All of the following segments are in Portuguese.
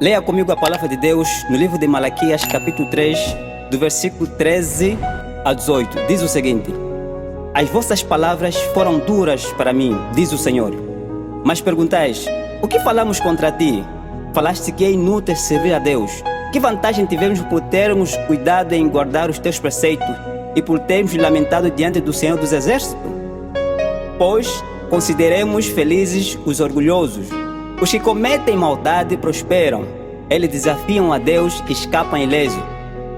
Leia comigo a palavra de Deus no livro de Malaquias, capítulo 3, do versículo 13 a 18. Diz o seguinte: As vossas palavras foram duras para mim, diz o Senhor. Mas perguntais: o que falamos contra ti? Falaste que é inútil servir a Deus. Que vantagem tivemos por termos cuidado em guardar os teus preceitos e por termos lamentado diante do Senhor dos Exércitos? Pois consideremos felizes os orgulhosos. Os que cometem maldade prosperam. Eles desafiam a Deus e escapam ilesos.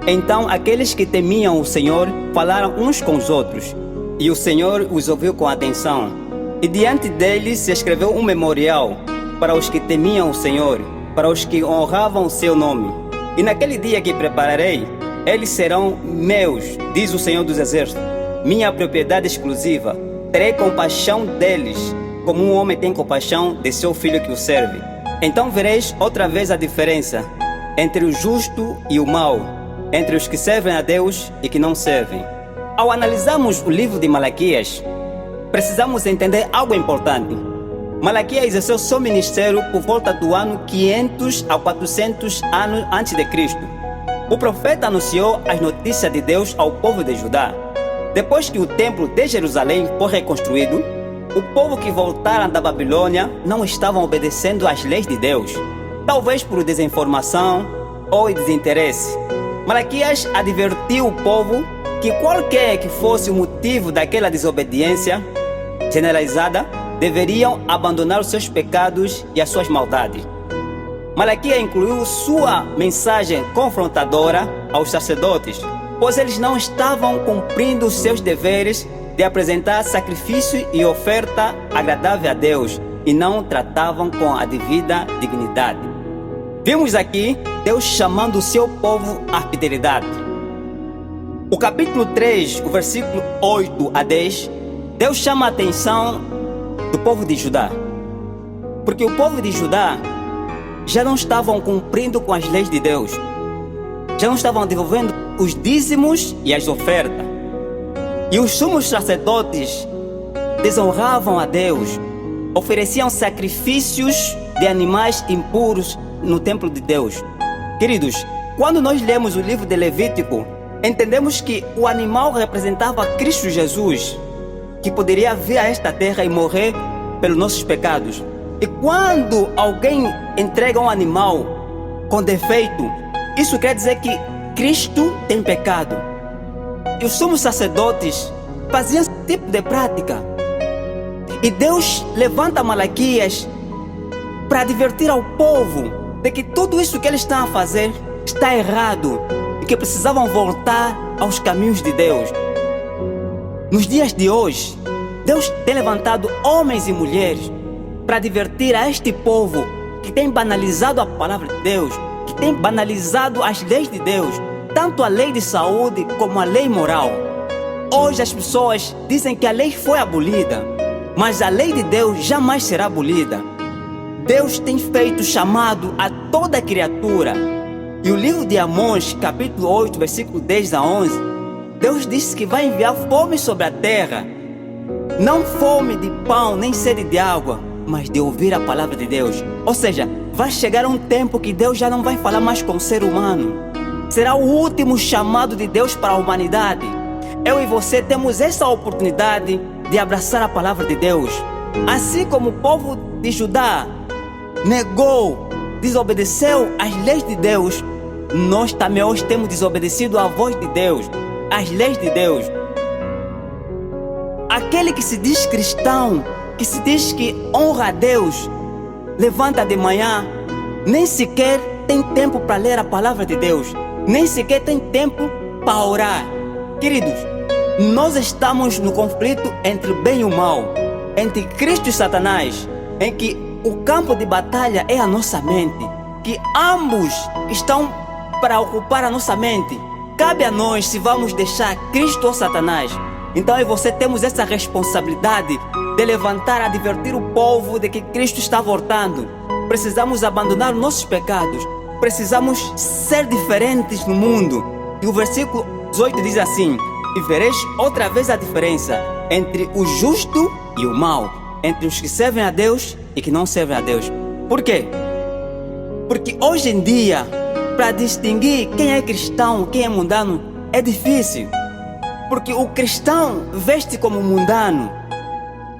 Então aqueles que temiam o Senhor falaram uns com os outros, e o Senhor os ouviu com atenção. E diante deles se escreveu um memorial para os que temiam o Senhor, para os que honravam o seu nome. E naquele dia que prepararei, eles serão meus, diz o Senhor dos Exércitos, minha propriedade exclusiva. Terei compaixão deles, como um homem tem compaixão de seu filho que o serve. Então vereis outra vez a diferença entre o justo e o mau, entre os que servem a Deus e que não servem. Ao analisarmos o livro de Malaquias, precisamos entender algo importante. Malaquias exerceu seu ministério por volta do ano 500 a 400 anos antes de Cristo. O profeta anunciou as notícias de Deus ao povo de Judá. Depois que o templo de Jerusalém foi reconstruído, o povo que voltaram da Babilônia não estavam obedecendo às leis de Deus, talvez por desinformação ou desinteresse. Malaquias advertiu o povo que qualquer que fosse o motivo daquela desobediência generalizada, deveriam abandonar os seus pecados e as suas maldades. Malaquias incluiu sua mensagem confrontadora aos sacerdotes, pois eles não estavam cumprindo os seus deveres de apresentar sacrifício e oferta agradável a Deus e não tratavam com a devida dignidade. Vimos aqui Deus chamando o seu povo à fidelidade. O capítulo 3, o versículo 8 a 10, Deus chama a atenção do povo de Judá, porque o povo de Judá já não estavam cumprindo com as leis de Deus, já não estavam devolvendo os dízimos e as ofertas. E os sumos sacerdotes desonravam a Deus, ofereciam sacrifícios de animais impuros no templo de Deus. Queridos, quando nós lemos o livro de Levítico, entendemos que o animal representava Cristo Jesus, que poderia vir a esta terra e morrer pelos nossos pecados. E quando alguém entrega um animal com defeito, isso quer dizer que Cristo tem pecado. E os sumos sacerdotes faziam esse tipo de prática. E Deus levanta Malaquias para advertir ao povo de que tudo isso que eles estão a fazer está errado e que precisavam voltar aos caminhos de Deus. Nos dias de hoje, Deus tem levantado homens e mulheres para advertir a este povo que tem banalizado a palavra de Deus, que tem banalizado as leis de Deus, tanto a lei de saúde como a lei moral. Hoje as pessoas dizem que a lei foi abolida, mas a lei de Deus jamais será abolida. Deus tem feito chamado a toda criatura. E o livro de Amós, capítulo 8, versículo 10 a 11, Deus disse que vai enviar fome sobre a terra. Não fome de pão, nem sede de água, mas de ouvir a palavra de Deus. Ou seja, vai chegar um tempo que Deus já não vai falar mais com o ser humano. Será o último chamado de Deus para a humanidade. Eu e você temos essa oportunidade de abraçar a palavra de Deus. Assim como o povo de Judá negou, desobedeceu às leis de Deus, nós também hoje temos desobedecido à voz de Deus, às leis de Deus. Aquele que se diz cristão, que se diz que honra a Deus, levanta de manhã, nem sequer tem tempo para ler a palavra de Deus, nem sequer tem tempo para orar. Queridos, nós estamos no conflito entre o bem e o mal, entre Cristo e Satanás, em que o campo de batalha é a nossa mente, que ambos estão para ocupar a nossa mente. Cabe a nós se vamos deixar Cristo ou Satanás. Então eu e você temos essa responsabilidade de levantar, advertir o povo de que Cristo está voltando. Precisamos abandonar nossos pecados, precisamos ser diferentes no mundo. E o versículo 18 diz assim: e vereis outra vez a diferença entre o justo e o mau, entre os que servem a Deus e que não servem a Deus. Por quê? Porque hoje em dia, para distinguir quem é cristão, quem é mundano, é difícil. Porque o cristão veste como mundano,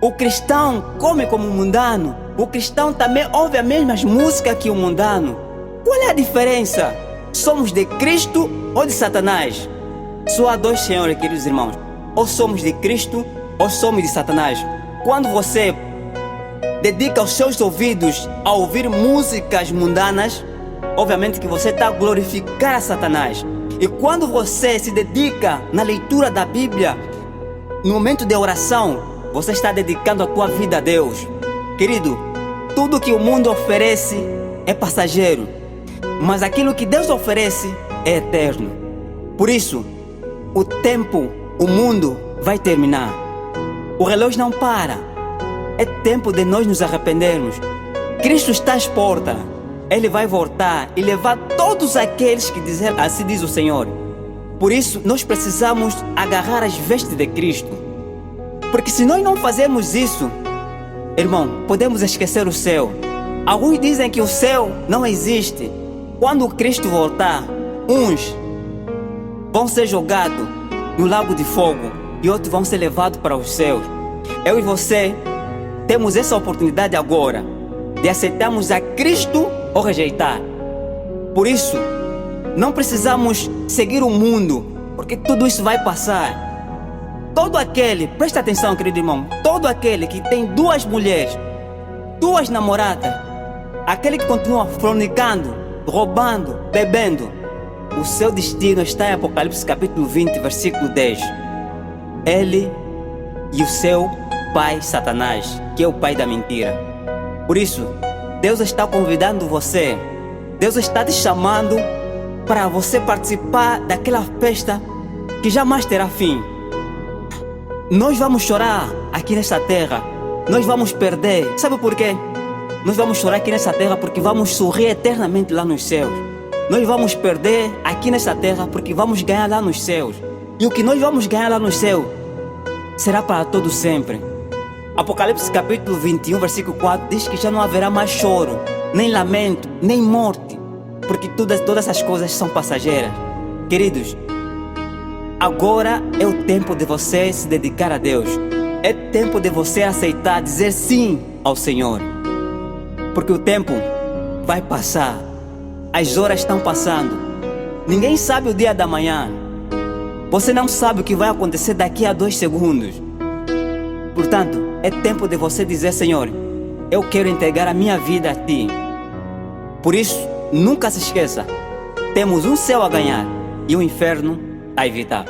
o cristão come como mundano, o cristão também ouve as mesmas músicas que o mundano. Qual é a diferença? Somos de Cristo ou de Satanás? Só há dois senhores, queridos irmãos. Ou somos de Cristo ou somos de Satanás. Quando você dedica os seus ouvidos a ouvir músicas mundanas, obviamente que você está a glorificar a Satanás. E quando você se dedica na leitura da Bíblia, no momento de oração, você está dedicando a tua vida a Deus. Querido, tudo que o mundo oferece é passageiro, mas aquilo que Deus oferece é eterno. Por isso, o tempo, o mundo vai terminar. O relógio não para. É tempo de nós nos arrependermos. Cristo está às portas. Ele vai voltar e levar todos aqueles que dizem, assim diz o Senhor. Por isso, nós precisamos agarrar as vestes de Cristo. Porque se nós não fazermos isso, irmão, podemos esquecer o céu. Alguns dizem que o céu não existe. Quando Cristo voltar, uns vão ser jogados no lago de fogo e outros vão ser levados para os céus. Eu e você temos essa oportunidade agora de aceitarmos a Cristo ou rejeitar. Por isso, não precisamos seguir o mundo, porque tudo isso vai passar. Todo aquele, presta atenção, querido irmão, todo aquele que tem duas mulheres, duas namoradas, aquele que continua fornicando, roubando, bebendo, o seu destino está em Apocalipse capítulo 20, versículo 10. Ele e o seu pai Satanás, que é o pai da mentira. Por isso, Deus está convidando você, Deus está te chamando para você participar daquela festa que jamais terá fim. Nós vamos chorar aqui nessa terra, nós vamos perder. Sabe por quê? Nós vamos chorar aqui nessa terra porque vamos sorrir eternamente lá nos céus. Nós vamos perder aqui nessa terra porque vamos ganhar lá nos céus. E o que nós vamos ganhar lá no céu será para todo sempre. Apocalipse capítulo 21, versículo 4 diz que já não haverá mais choro, nem lamento, nem morte, porque todas essas coisas são passageiras. Queridos, agora é o tempo de você se dedicar a Deus. É tempo de você aceitar, dizer sim ao Senhor. Porque o tempo vai passar. As horas estão passando. Ninguém sabe o dia da manhã. Você não sabe o que vai acontecer daqui a 2 segundos. Portanto, é tempo de você dizer, Senhor, eu quero entregar a minha vida a Ti. Por isso, nunca se esqueça, temos um céu a ganhar e um inferno a evitar.